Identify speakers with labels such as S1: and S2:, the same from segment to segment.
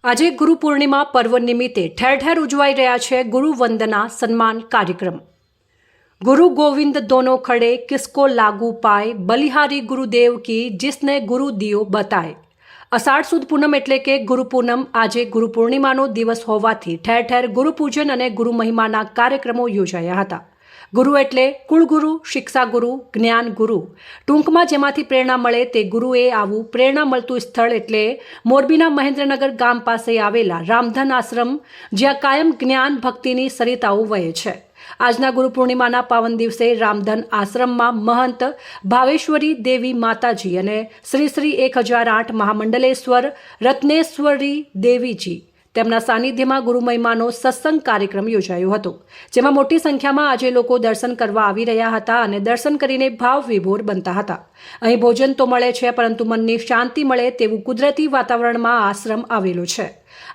S1: આજે ગુરુ પૂર્ણિમા પર્વ નિમિત્તે ઠેર ઠેર ઉજવાઈ રહ્યા છે ગુરુ વંદના સન્માન કાર્યક્રમ। गुरु गोविंद दोनों खड़े किसको लागू पाए, बलिहारी गुरुदेव की जिसने गुरु दियो बताए। अषाढ़ सुद पूनम एटले के गुरु पूनम आज गुरु पूर्णिमानो दिवस होवाथी ठेर ठेर गुरु पूजन अने गुरु महिमाना कार्यक्रमों योजाया हता। गुरु एटले कुलगुरु, शिक्षा गुरु, ज्ञान गुरु, टूंकमां जेमांथी प्रेरणा मळे ते गुरुए आवुं प्रेरणा मळतुं स्थळ एटले मोरबीना महेन्द्रनगर गाम पासे आवेला रामधन आश्रम, ज्यां कायम ज्ञान भक्तिनी सरिताओ वहे छे। આજના ગુરુ પૂર્ણિમાના પાવન દિવસે રામધન આશ્રમમાં મહંત ભાવેશ્વરી દેવી માતાજી અને શ્રી શ્રી 1008 મહામંડલેશ્વર રત્નેશ્વરી દેવીજી તેમના સાનિધ્યમાં ગુરુ મહિમાનો સત્સંગ કાર્યક્રમ યોજાયો હતો, જેમાં મોટી સંખ્યામાં આજે લોકો દર્શન કરવા આવી રહ્યા હતા અને દર્શન કરીને ભાવ વિભોર બનતા હતા। અહીં ભોજન તો મળે છે, પરંતુ મનની શાંતિ મળે તેવું કુદરતી વાતાવરણમાં આશ્રમ આવેલો છે।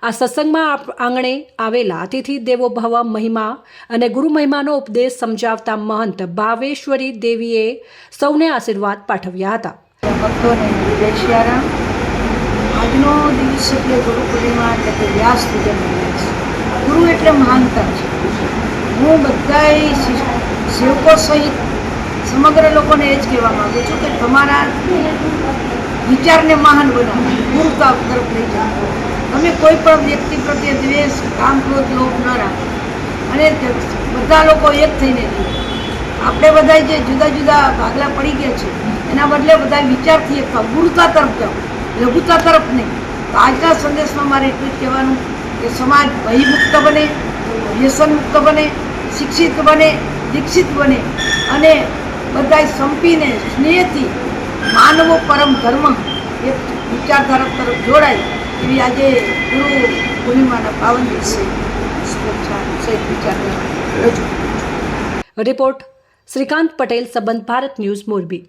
S1: આ સત્સંગમાં આંગણે આવેલા અતિથિ દેવો ભવ મહિમા અને ગુરુ મહિમાનો ઉપદેશ સમજાવતા મહંત ભાવેશ્વરી દેવીએ સૌને આશીર્વાદ પાઠવ્યા હતા।
S2: ભક્તોને જય સિયારામ। આજનો દિવસ એટલે ગુરુ પૂર્ણિમા એટલે કે વ્યાસ પૂજન દિવસ। ગુરુ એટલે મહાનતા છે। હું બધાય સેવકો સહિત સમગ્ર લોકોને એ જ કહેવા માગું છું કે તમારા વિચારને મહાન બનાવો, ગુરુતા તરફ લઈ જાઓ। તમે કોઈ પણ વ્યક્તિ પ્રત્યે દ્વેષ, કામ, ક્રોધ, લોભ ન રાખો અને બધા લોકો એક થઈને રહે। આપણે બધા જે જુદા જુદા ભાગલા પડી ગયા છે એના બદલે બધા વિચારથી એક થાવ, ગુરુતા તરફ જાઓ, લઘુતા તરફ નહીં। તો આજના સંદેશમાં મારે એટલું જ કહેવાનું કે સમાજ ભયમુક્ત બને, વ્યસનમુક્ત બને, શિક્ષિત બને, દીક્ષિત બને અને બધા સંપીને સ્નેહથી માનવો પરમ ધર્મ એક વિચારધારા તરફ જોડાય એવી આજે ગુરુ પૂર્ણિમાના પાવન દિવસે શુભેચ્છા સહિત વિચારધારા રજૂ।
S1: રિપોર્ટ શ્રીકાંત પટેલ, સંબંધ ભારત ન્યૂઝ, મોરબી।